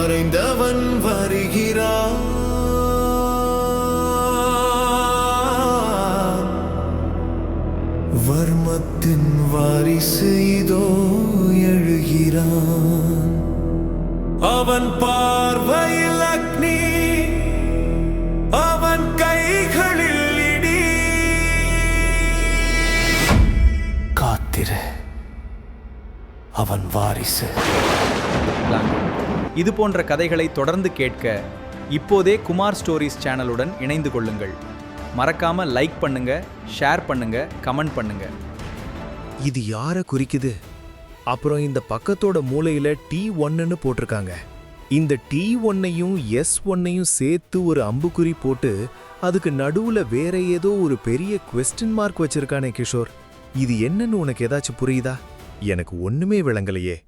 மறைந்தவன் வருகிறான். வர்மத்தின் வாரிசு இதோ எழுகிறான். அவன் பார்வையில் அக்னி, அவன் கைகளில் இடி. காத்திரு, அவன் வாரிசு. இது போன்ற கதைகளை தொடர்ந்து கேட்க இப்போதே குமார் ஸ்டோரிஸ் சேனலுடன் இணைந்து கொள்ளுங்கள். மறக்காம லைக் பண்ணுங்க, ஷேர் பண்ணுங்க, கமெண்ட் பண்ணுங்க. இது யார குறிக்குது? அப்புறம் இந்த பக்கத்தோட மூலையில T1ன்னு போட்டிருக்காங்க. இந்த T1ஐயும் S1ஐயும் சேர்த்து ஒரு அம்புக்குறி போட்டு அதுக்கு நடுவுல வேற ஏதோ ஒரு பெரிய குவெஸ்டின் மார்க் வச்சிருக்கானே கிஷோர். இது என்னன்னு உனக்கு ஏதாச்சும் புரியுதா? எனக்கு ஒண்ணுமே விளங்கலையே.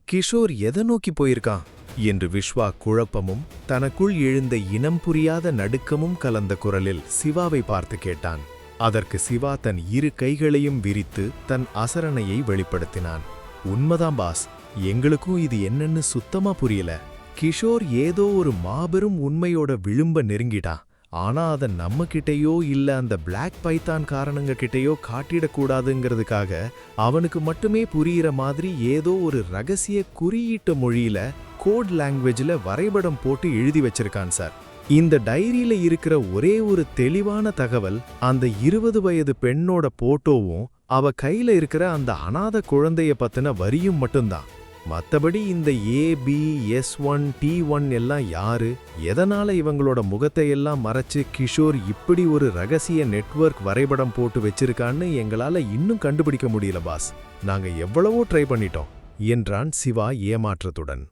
கிஷோர் எதை நோக்கி போயிருக்கான் என்று விஸ்வா குழப்பமும் தனக்குள் எழுந்த இனம் புரியாத நடுக்கமும் கலந்த குரலில் சிவாவை பார்த்து கேட்டான். அதற்கு சிவா தன் இரு கைகளையும் விரித்து தன் அசரணையை வெளிப்படுத்தினான். உண்மைதான் பாஸ், எங்களுக்கும் இது என்னன்னு சுத்தமா புரியல. கிஷோர் ஏதோ ஒரு மாபெரும் உண்மையோட விளிம்ப நெருங்கிட்டான். ஆனா அதை நம்ம கிட்டேயோ இல்ல அந்த பிளாக் பைத்தான் காரணங்க கிட்டேயோ காட்டிடக்கூடாதுங்கிறதுக்காக அவனுக்கு மட்டுமே புரியிற மாதிரி ஏதோ ஒரு ரகசிய குறியீட்டு மொழியில கோட் லாங்குவேஜ்ல வரைபடம் போட்டு எழுதி வச்சிருக்கான் சார். இந்த டைரியில இருக்கிற ஒரே ஒரு தெளிவான தகவல் அந்த 20 வயது பெண்ணோட போட்டோவும் அவ கையில இருக்கிற அந்த அனாதை குழந்தைய பத்தின வரியும் மட்டும்தான். மத்தபடி இந்த ABS1 T1 எல்லாம் யாரு, எதனால இவங்களோட முகத்தை எல்லாம் மறைச்சு கிஷோர் இப்படி ஒரு ரகசிய நெட்வொர்க் வரைபடம் போட்டு வச்சிருக்கான்னு எங்களால இன்னும் கண்டுபிடிக்க முடியல பாஸ். நாங்க எவ்வளவோ ட்ரை பண்ணிட்டோம் என்றான் சிவா ஏமாற்றத்துடன்.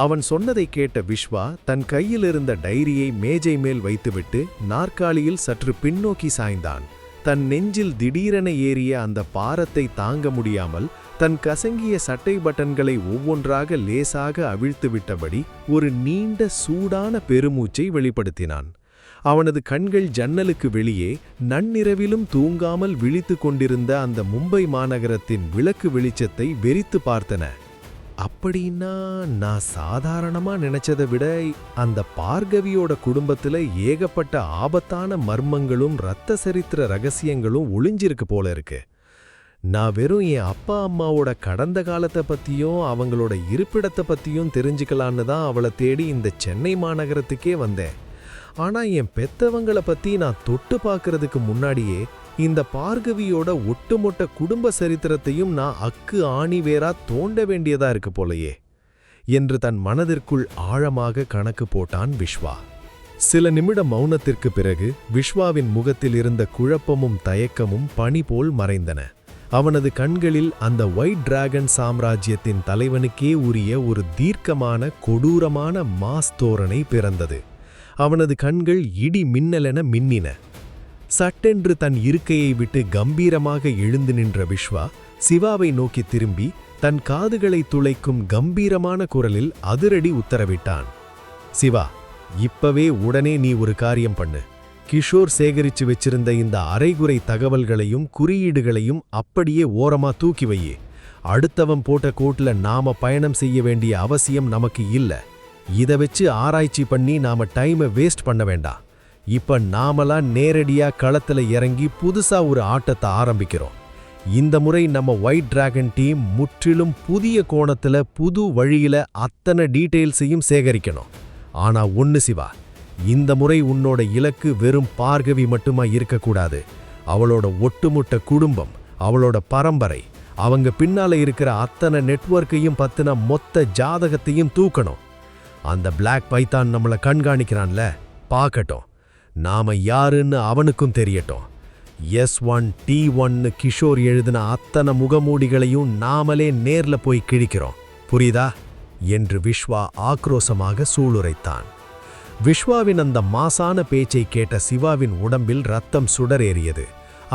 அவன் சொன்னதை கேட்ட விஸ்வா தன் கையில் இருந்த டைரியை மேஜை மேல் வைத்துவிட்டு நாற்காலியில் சற்று பின்னோக்கி சாய்ந்தான். தன் நெஞ்சில் திடீரென ஏறிய அந்த பாரத்தை தாங்க முடியாமல் தன் கசங்கிய சட்டை பட்டன்களை ஒவ்வொன்றாக லேசாக அவிழ்த்துவிட்டபடி ஒரு நீண்ட சூடான பெருமூச்சை வெளிப்படுத்தினான். அவனது கண்கள் ஜன்னலுக்கு வெளியே நன்னிரவிலும் தூங்காமல் விழித்து கொண்டிருந்த அந்த மும்பை மாநகரத்தின் விளக்கு வெளிச்சத்தை வெறித்து பார்த்தன. அப்படின்னா நான் சாதாரணமா நினைச்சதை விட அந்த பார்கவியோட குடும்பத்துல ஏகப்பட்ட ஆபத்தான மர்மங்களும் இரத்த சரித்திர ரகசியங்களும் ஒளிஞ்சிருக்கு போல இருக்கு. நான் வெறும் என் அப்பா அம்மாவோட கடந்த காலத்தை பத்தியும் அவங்களோட இருப்பிடத்தை பத்தியும் தெரிஞ்சுக்கலான்னு தான் அவளை தேடி இந்த சென்னை மாநகரத்துக்கே வந்தேன். ஆனா என் பெத்தவங்களை பத்தி நான் தொட்டு பார்க்கறதுக்கு முன்னாடியே இந்த பார்கவியோட ஒட்டுமொட்ட குடும்ப சரித்திரத்தையும் நான் அக்கு ஆணி வேறா தோண்ட வேண்டியதா இருக்கு போலையே என்று தன் மனதிற்குள் ஆழமாக கணக்கு போட்டான் விஸ்வா. சில நிமிட மௌனத்திற்கு பிறகு விஸ்வாவின் முகத்தில் இருந்த குழப்பமும் தயக்கமும் பனி போல் மறைந்தன. அவனது கண்களில் அந்த ஒயிட் டிராகன் சாம்ராஜ்யத்தின் தலைவனுக்கே உரிய ஒரு தீர்க்கமான கொடூரமான மாஸ் தோரணை பிறந்தது. அவனது கண்கள் இடி மின்னலென மின்னின. சட்டென்று தன் இருக்கையை விட்டு கம்பீரமாக எழுந்து நின்ற விஸ்வா சிவாவை நோக்கி திரும்பி தன் காதுகளை துளைக்கும் கம்பீரமான குரலில் அதிரடி உத்தரவிட்டான். சிவா, இப்பவே உடனே நீ ஒரு காரியம் பண்ணு. கிஷோர் சேகரிச்சு வச்சிருந்த இந்த அரைகுறை தகவல்களையும் குறியீடுகளையும் அப்படியே ஓரமா தூக்கி வையே. அடுத்தவன் போட்ட கோட்ல நாம பயணம் செய்ய வேண்டிய அவசியம் நமக்கு இல்ல. இதை வச்சு ஆராய்ச்சி பண்ணி நாம டைமை வேஸ்ட் பண்ண வேண்டாம். இப்ப நாமெல்லாம் நேரடியா களத்துல இறங்கி புதுசா ஒரு ஆட்டத்தை ஆரம்பிக்கிறோம். இந்த முறை நம்ம ஒயிட் டிராகன் டீம் முற்றிலும் புதிய கோணத்துல புது வழியில அத்தனை டீட்டெயில்ஸையும் சேகரிக்கணும். ஆனா ஒன்னு சிவா, இந்த முறை உன்னோட இலக்கு வெறும் பார்கவி மட்டுமா இருக்கக்கூடாது. அவளோட ஒட்டுமொட்ட குடும்பம், அவளோட பரம்பரை, அவங்க பின்னால இருக்கிற அத்தனை நெட்வொர்க்கையும் பத்தின மொத்த ஜாதகத்தையும் தூக்கணும். அந்த பிளாக் பைத்தான் நம்மளை கண்காணிக்கிறான்ல, பார்க்கட்டும். நாம யாருன்னு அவனுக்கும் தெரியட்டும். S1 T1 கிஷோர் எழுதின அத்தனை முகமூடிகளையும் நாமளே நேர்ல போய் கிழிக்கிறோம். புரியுதா என்று விஸ்வா ஆக்ரோசமாக சூளுரைத்தான். விஸ்வாவின் அந்த மாசான பேச்சை கேட்ட சிவாவின் உடம்பில் ரத்தம் சுடரேறியது.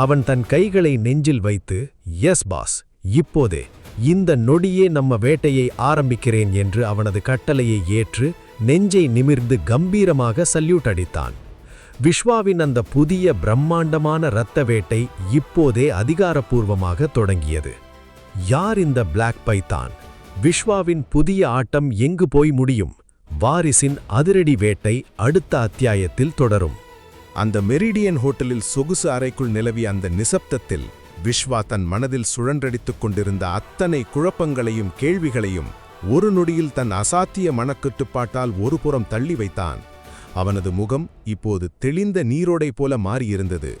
அவன் தன் கைகளை நெஞ்சில் வைத்து, எஸ் பாஸ், இப்போதே இந்த நொடியே நம்ம வேட்டையை ஆரம்பிக்கிறேன் என்று அவனது கட்டளையை ஏற்று நெஞ்சை நிமிர்ந்து கம்பீரமாக சல்யூட் அடித்தான். விஸ்வாவின் அந்த புதிய பிரம்மாண்டமான இரத்த வேட்டை இப்போதே அதிகாரப்பூர்வமாக தொடங்கியது. யார் இந்த பிளாக் பைத்தான்? விஸ்வாவின் புதிய ஆட்டம் எங்கு போய் முடியும்? வாரிசின் அதிரடி வேட்டை அடுத்த அத்தியாயத்தில் தொடரும். அந்த மெரிடியன் ஹோட்டலில் சொகுசு அறைக்குள் நிலவிய அந்த நிசப்தத்தில் விஸ்வா தன் மனதில் சுழன்றடித்துக் கொண்டிருந்த அத்தனை குழப்பங்களையும் கேள்விகளையும் ஒரு நொடியில் தன் அசாத்திய மனக்கட்டுப்பாட்டால் ஒருபுறம் தள்ளி வைத்தான். அவனது முகம் இப்போது தெளிந்த நீரோடை போல மாறியிருந்தது.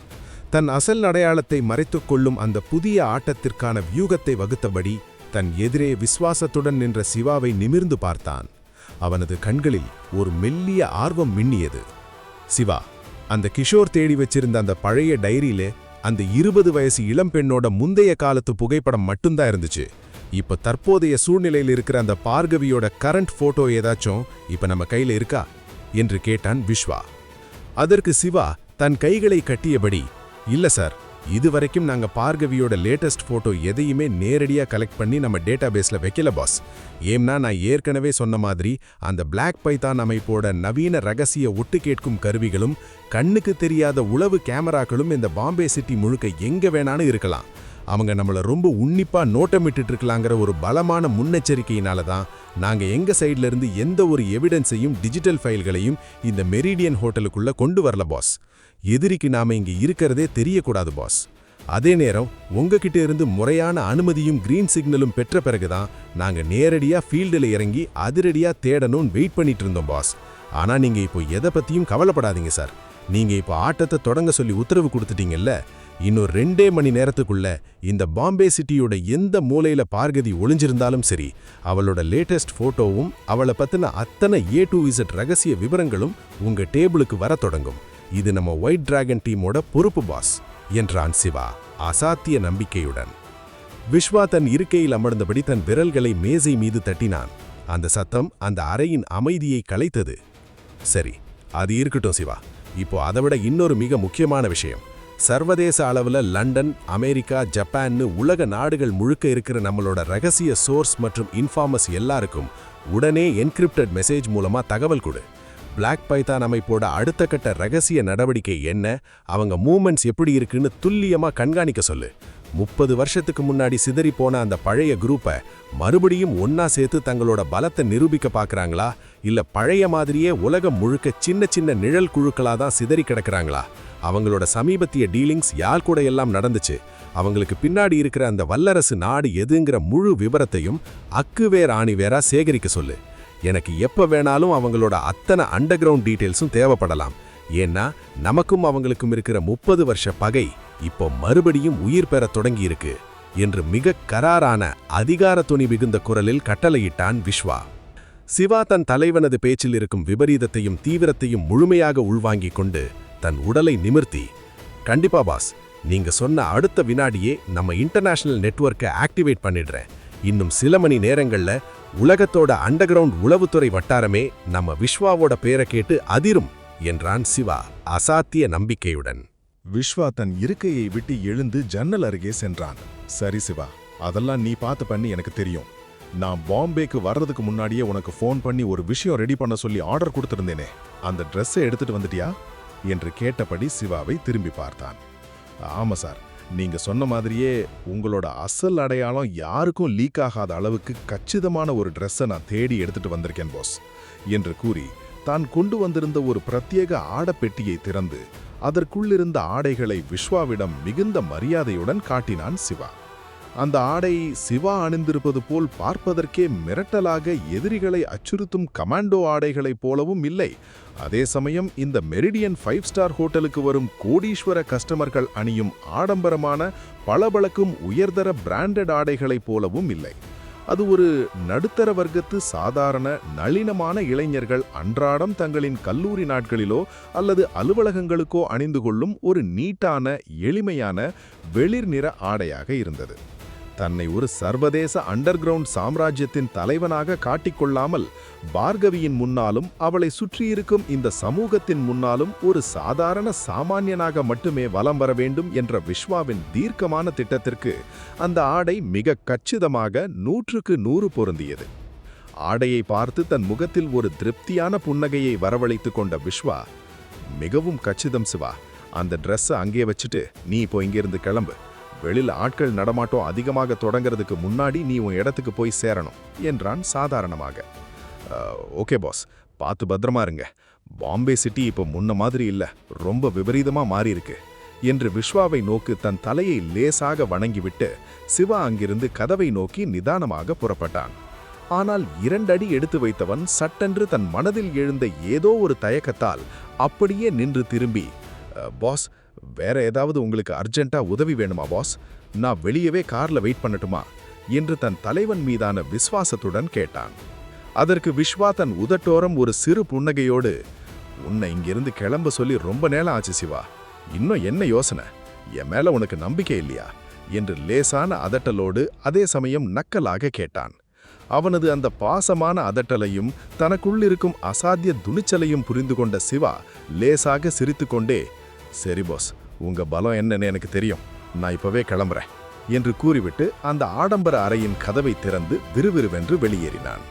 தன் அசல் அடையாளத்தை மறைத்துக் கொள்ளும் அந்த புதிய ஆட்டத்திற்கான வியூகத்தை வகுத்தபடி தன் எதிரே விசுவாசத்துடன் நின்ற சிவாவை நிமிர்ந்து பார்த்தான். அவனது கண்களில் ஒரு மெல்லிய ஆர்வம் மின்னியது. சிவா, அந்த கிஷோர் தேடி வச்சிருந்த அந்த பழைய டைரியிலே அந்த 20 வயசு இளம்பெண்ணோட முந்தைய காலத்து புகைப்படம் மட்டும்தான் இருந்துச்சு. இப்ப தற்போதைய சூழ்நிலையில் இருக்கிற அந்த பார்கவியோட கரண்ட் போட்டோ ஏதாச்சும் இப்ப நம்ம கையில இருக்கா என்று கேட்டான் விஸ்வா. அதற்கு சிவா தன் கைகளை கட்டியபடி, இல்ல சார், இதுவரைக்கும் நாங்க பார்கவியோட லேட்டஸ்ட் போட்டோ எதையுமே நேரடியா கலெக்ட் பண்ணி நம்ம டேட்டாபேஸ்ல வைக்கல பாஸ். ஏம்னா நான் ஏற்கனவே சொன்ன மாதிரி அந்த பிளாக் பைத்தான் அமைப்போட நவீன ரகசிய ஒட்டு கேட்கும் கருவிகளும் கண்ணுக்கு தெரியாத உளவு கேமராக்களும் இந்த பாம்பே சிட்டி முழுக்க எங்க வேணாலும் இருக்கலாம். அவங்க நம்மள ரொம்ப உன்னிப்பா நோட்டமிட்டு இருக்கலாங்கிற ஒரு பலமான முன்னெச்சரிக்கையினால தான் நாங்க எங்க சைட்ல இருந்து எந்த ஒரு எவிடன்ஸையும் டிஜிட்டல் ஃபைல்களையும் இந்த மெரிடியன் ஹோட்டலுக்குள்ள கொண்டு வரல பாஸ். எதிரிக்கு நாம இங்க இருக்கிறதே தெரியக்கூடாது பாஸ். அதே நேரம் உங்ககிட்ட இருந்து முறையான அனுமதியும் கிரீன் சிக்னலும் பெற்ற பிறகுதான் நாங்க நேரடியா ஃபீல்டில் இறங்கி அதிரடியா தேடணும்னு வெயிட் பண்ணிட்டு இருந்தோம் பாஸ். ஆனா நீங்க இப்போ எதை பத்தியும் கவலைப்படாதீங்க சார். நீங்க இப்போ ஆட்டத்தை தொடங்க சொல்லி உத்தரவு கொடுத்துட்டீங்கல்ல, இன்னும் 2 மணி நேரத்துக்குள்ள இந்த பாம்பே சிட்டியோட எந்த மூலையில பார்கதி ஒளிஞ்சிருந்தாலும் சரி, அவளோட லேட்டஸ்ட் போட்டோவும் அவளை பத்தின அத்தனை A to Z ரகசிய விவரங்களும் உங்க டேபிளுக்கு வர தொடங்கும். இது நம்ம ஒயிட் டிராகன் டீமோட பொறுப்பு பாஸ் என்றான் சிவா அசாத்திய நம்பிக்கையுடன். விஸ்வா தன் இருக்கையில் அமர்ந்தபடி தன் விரல்களை மேசை மீது தட்டினான். அந்த சத்தம் அந்த அறையின் அமைதியை கலைத்தது. சரி, அது இருக்கட்டும் சிவா. இப்போ அதைவிட இன்னொரு மிக முக்கியமான விஷயம். சர்வதேச அளவுல லண்டன், அமெரிக்கா, ஜப்பான்னு உலக நாடுகள் முழுக்க இருக்கிற நம்மளோட ரகசிய சோர்ஸ் மற்றும் இன்ஃபார்மர்ஸ் எல்லாருக்கும் உடனே என்கிரிப்டட் மெசேஜ் மூலமா தகவல் கொடு. பிளாக் பைத்தான் அமைப்போட அடுத்த கட்ட ரகசிய நடவடிக்கை என்ன, அவங்க மூமெண்ட்ஸ் எப்படி இருக்குன்னு துல்லியமா கண்காணிக்க சொல்லு. 30 வருஷத்துக்கு முன்னாடி சிதறி போன அந்த பழைய குரூப்பை மறுபடியும் ஒன்னா சேர்த்து தங்களோட பலத்தை நிரூபிக்க பார்க்கறாங்களா, இல்ல பழைய மாதிரியே உலகம் முழுக்க சின்ன சின்ன நிழல் குழுக்களா தான் சிதறி கிடக்குறாங்களா, அவங்களோட சமீபத்திய டீலிங்ஸ் யார் கூட எல்லாம் நடந்துச்சு, அவங்களுக்கு பின்னாடி இருக்கிற அந்த வல்லரசு நாடு எதுங்கிற முழு விவரத்தையும் அக்குவேர் ஆணிவேரா சேகரிக்க சொல்லு. எனக்கு எப்ப வேணாலும் அவங்களோட அத்தனை அண்டர் கிரவுண்ட் டீட்டெயில்ஸும் தேவைப்படலாம். ஏன்னா நமக்கும் அவங்களுக்கும் இருக்கிற 30 வருஷ பகை இப்போ மறுபடியும் உயிர் பெற தொடங்கி இருக்கு என்று மிக கராரான அதிகார துணி மிகுந்த குரலில் கட்டளையிட்டான் விஸ்வா. சிவா தன் தலைவனது பேச்சில் இருக்கும் விபரீதத்தையும் தீவிரத்தையும் முழுமையாக உள்வாங்கிக் கொண்டு தன் உடலை நிமிர்த்தி, கண்டிப்பா பாஸ், நீங்க சொன்ன அடுத்த வினாடியே நம்ம இன்டர்நேஷனல் நெட்வொர்க்கை ஆக்டிவேட் பண்ணிடுறேன். இன்னும் சில மணி நேரங்கள்ல உலகத்தோட அண்டர் கிரவுண்ட் உளவுத்துறை வட்டாரமே நம்ம விஸ்வாவோட பேரை கேட்டு அதிரும் என்றான் சிவா அசாத்திய நம்பிக்கையுடன். விஸ்வா தன் இருக்கையை விட்டு எழுந்து ஜன்னல் அருகே சென்றான். சரி சிவா, அதெல்லாம் நீ பார்த்து பண்ணி எனக்கு தெரியும். நான் பாம்பேக்கு வர்றதுக்கு முன்னாடியே உனக்கு ஃபோன் பண்ணி ஒரு விஷயம் ரெடி பண்ண சொல்லி ஆர்டர் கொடுத்திருந்தேனே, அந்த ட்ரெஸ்ஸை எடுத்துட்டு வந்துட்டியா என்று கேட்டபடி சிவாவை திரும்பி பார்த்தான். ஆமா சார், நீங்க சொன்ன மாதிரியே உங்களோட அசல் அடையாளம் யாருக்கும் லீக் ஆகாத அளவுக்கு கச்சிதமான ஒரு ட்ரெஸ்ஸை நான் தேடி எடுத்துட்டு வந்திருக்கேன் பாஸ் என்று கூறி தான் கொண்டு வந்திருந்த ஒரு பிரத்யேக ஆடப்பெட்டியை திறந்து அதற்குள்ளிருந்த ஆடைகளை விஸ்வாவிடம் மிகுந்த மரியாதையுடன் காட்டினான் சிவா. அந்த ஆடை சிவா அணிந்திருப்பது போல் பார்ப்பதற்கே மிரட்டலாக எதிரிகளை அச்சுறுத்தும் கமாண்டோ ஆடைகளைப் போலவும் இல்லை. அதே சமயம் இந்த மெரிடியன் 5 ஸ்டார் ஹோட்டலுக்கு வரும் கோடீஸ்வர கஸ்டமர்கள் அணியும் ஆடம்பரமான பளபளக்கும் உயர்தர பிராண்டட் ஆடைகளைப் போலவும் இல்லை. அது ஒரு நடுத்தர வர்க்கத்து சாதாரண நளினமான இளைஞர்கள் அன்றாடம் தங்களின் கல்லூரி நாட்களிலோ அல்லது அலுவலகங்களுக்கோ அணிந்து கொள்ளும் ஒரு நீட்டான எளிமையான வெளிர் நிற ஆடையாக இருந்தது. தன்னை ஒரு சர்வதேச அண்டர் கிரவுண்ட் சாம்ராஜ்யத்தின் தலைவனாக காட்டிக்கொள்ளாமல் பார்கவியின் முன்னாலும் அவளை சுற்றியிருக்கும் இந்த சமூகத்தின் முன்னாலும் ஒரு சாதாரண சாமானியனாக மட்டுமே வலம் வர வேண்டும் என்ற விஸ்வாவின் தீர்க்கமான திட்டத்திற்கு அந்த ஆடை மிக கச்சிதமாக 100க்கு 100 பொருந்தியது. ஆடையை பார்த்து தன் முகத்தில் ஒரு திருப்தியான புன்னகையை வரவழைத்துக் கொண்ட விஸ்வா, மிகவும் கச்சிதம் சிவா, அந்த ட்ரெஸ்ஸை அங்கே வச்சுட்டு நீ இப்போ இங்கிருந்து கிளம்பு. வெளியில் ஆட்கள் நடமாட்டம் அதிகமாக தொடங்கிறதுக்கு முன்னாடி நீ உன் இடத்துக்கு போய் சேரணும் என்றான் சாதாரணமாக. ஓகே பாஸ், பார்த்து பத்திரமா இருங்க. பாம்பே சிட்டி இப்போ முன்ன மாதிரி இல்ல, ரொம்ப விபரீதமா மாறி இருக்கு என்று விஸ்வாவை நோக்கி தன் தலையை லேசாக வணங்கிவிட்டு சிவா அங்கிருந்து கதவை நோக்கி நிதானமாக புறப்பட்டான். ஆனால் 2 அடி எடுத்து வைத்தவன் சட்டென்று தன் மனதில் எழுந்த ஏதோ ஒரு தயக்கத்தால் அப்படியே நின்று திரும்பி, பாஸ், வேற ஏதாவது உங்களுக்கு அர்ஜென்ட்டா உதவி வேணுமா பாஸ்? நான் வெளியவே கார்ல வெயிட் பண்ணட்டுமா என்று தன் தலைவன் மீதான விசுவாசத்துடன் கேட்டான். அதற்கு விஸ்வா தன் உதட்டோரம் ஒரு சிறு புன்னகையோடு, உன்னை இங்கிருந்து கிளம்ப சொல்லி ரொம்ப நேரம் ஆச்சு சிவா, இன்னும் என்ன யோசனை? என் மேல உனக்கு நம்பிக்கை இல்லையா என்று லேசான அதட்டலோடு அதே சமயம் நக்கலாக கேட்டான். அவனது அந்த பாசமான அதட்டலையும் தனக்குள்ளிருக்கும் அசாத்திய துணிச்சலையும் புரிந்து கொண்ட சிவா லேசாக சிரித்துக்கொண்டே, சரி பாஸ், உங்க பலம் என்னன்னு எனக்கு தெரியும், நான் இப்பவே கிளம்புறேன் என்று கூறிவிட்டு அந்த ஆடம்பர அறையின் கதவை திறந்து விறுவிறுவென்று வெளியேறினான்.